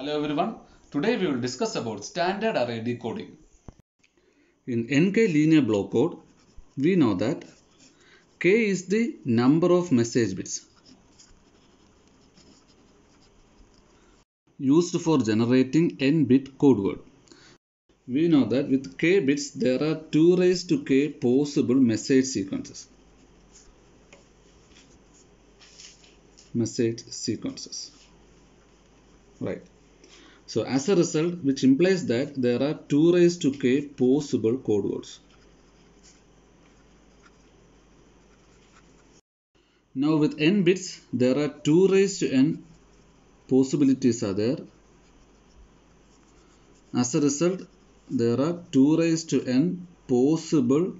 Hello everyone. Today we will discuss about standard array decoding. In NK linear block code, we know that K is the number of message bits used for generating n-bit code word. We know that with K bits there are 2 raised to K possible message sequences. Right. So as a result, which implies that there are 2 raised to K possible code words. Now with n bits, there are 2 raised to n possibilities are there. As a result, there are 2 raised to n possible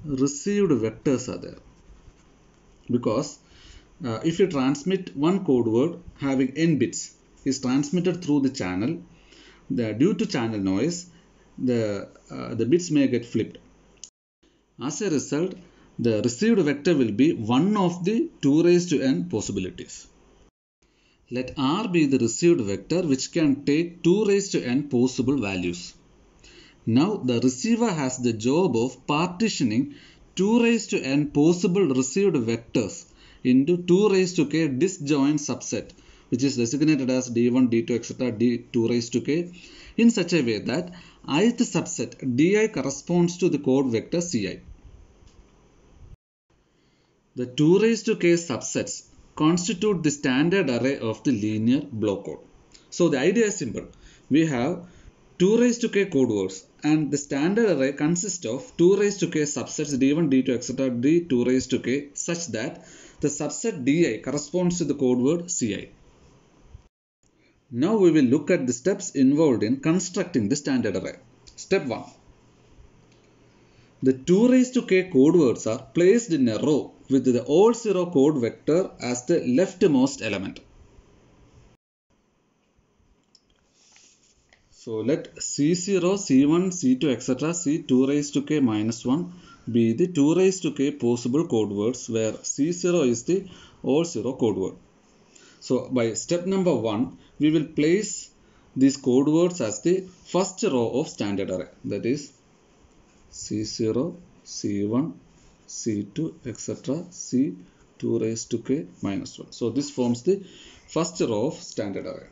received vectors are there. Because if you transmit one code word having n bits is transmitted through the channel, due to channel noise, the bits may get flipped. As a result, the received vector will be one of the 2 raised to n possibilities. Let R be the received vector which can take 2 raised to n possible values. Now the receiver has the job of partitioning 2 raised to n possible received vectors into 2 raised to k disjoint subset, which is designated as d1, d2, etc. d2 raised to k, in such a way that ith subset di corresponds to the code vector ci. The 2 raised to k subsets constitute the standard array of the linear block code. So the idea is simple. We have 2 raised to k code words and the standard array consists of 2 raised to k subsets d1, d2, etc. d2 raised to k such that the subset di corresponds to the code word ci. Now we will look at the steps involved in constructing the standard array. Step 1. The 2 raised to k code words are placed in a row with the all 0 code vector as the leftmost element. So let C0, C1, C2, etc. C2 raised to k minus 1 be the 2 raised to k possible code words where C0 is the all 0 code word. So by step number 1, we will place these code words as the first row of standard array. That is C0, C1, C2, etc. C2 raised to k minus 1. So this forms the first row of standard array.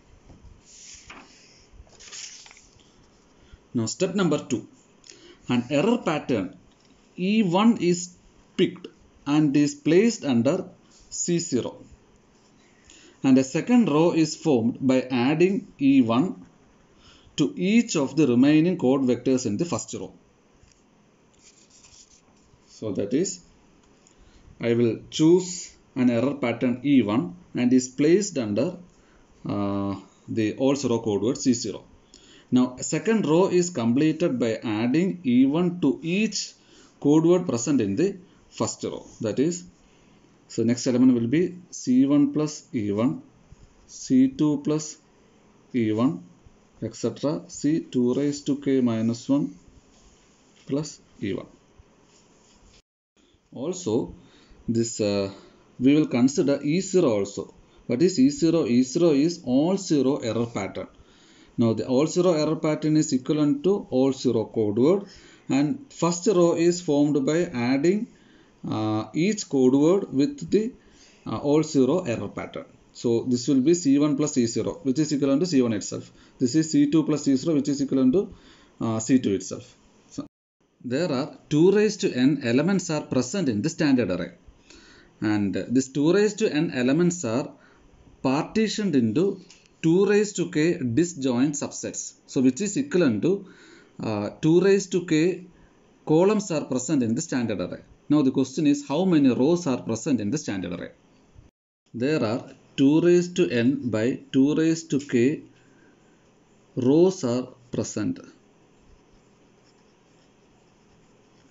Now step number 2. An error pattern E1 is picked and is placed under C0. And a second row is formed by adding E1 to each of the remaining code vectors in the first row. So that is, I will choose an error pattern E1 and is placed under the all 0 code word C0. Now a second row is completed by adding E1 to each code word present in the first row. That is, so next element will be C1 plus E1, C2 plus E1, etc. C2 raised to k minus 1 plus E1. Also, this we will consider E0 also. What is E0? E0 is all 0 error pattern. Now the all 0 error pattern is equivalent to all 0 code word, and first row is formed by adding each code word with the all 0 error pattern. So this will be C1 plus C0, which is equivalent to C1 itself. This is C2 plus C0, which is equivalent to C2 itself. So there are 2 raised to n elements are present in the standard array, and these 2 raised to n elements are partitioned into 2 raised to k disjoint subsets. So which is equivalent to 2 raised to k columns are present in the standard array. Now the question is, how many rows are present in the standard array? There are 2 raised to n by 2 raised to k rows are present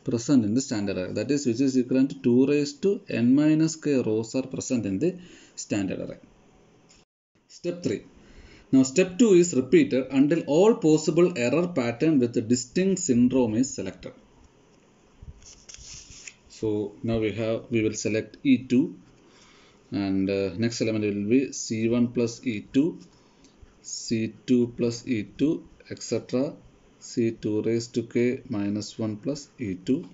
in the standard array. That is, which is equivalent to 2 raised to n minus k rows are present in the standard array. Step 3. Now step 2 is repeated until all possible error pattern with a distinct syndrome is selected. So now we will select E2 and next element will be C1 plus E2, C2 plus E2, etc. C2 raised to k minus 1 plus E2,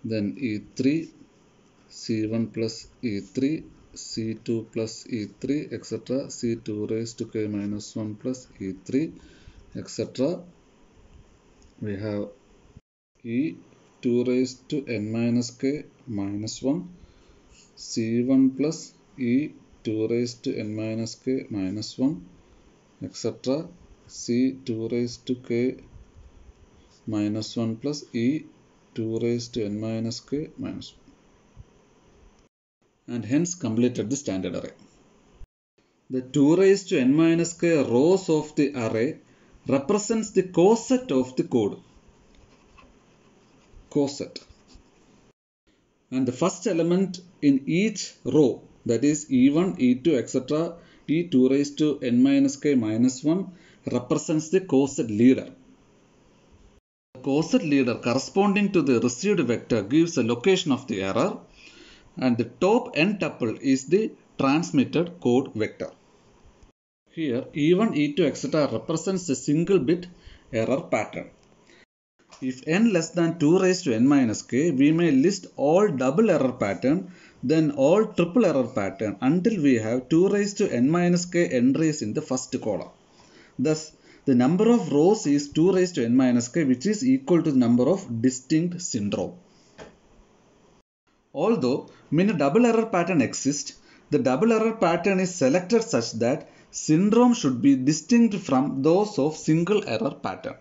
then E3, C1 plus E3, C2 plus E3, etc. C2 raised to k minus 1 plus E3, etc. We have E2 raised to n minus k minus 1, C1 plus E2 raised to n minus k minus 1, etc. C2 raised to k minus 1 plus E2 raised to n minus k minus 1, and hence completed the standard array. The 2 raised to n minus k rows of the array represents the coset of the code. Coset. And the first element in each row, that is E1, E2, etc., E2 raised to n minus k minus 1, represents the coset leader. The coset leader corresponding to the received vector gives the location of the error, and the top n tuple is the transmitted code vector. Here E1, E2, etc. represents the single bit error pattern. If n less than 2 raised to n minus k, we may list all double error pattern, then all triple error pattern until we have 2 raised to n minus k entries in the first column. Thus, the number of rows is 2 raised to n minus k, which is equal to the number of distinct syndrome. Although many double error pattern exist, the double error pattern is selected such that syndrome should be distinct from those of single error pattern.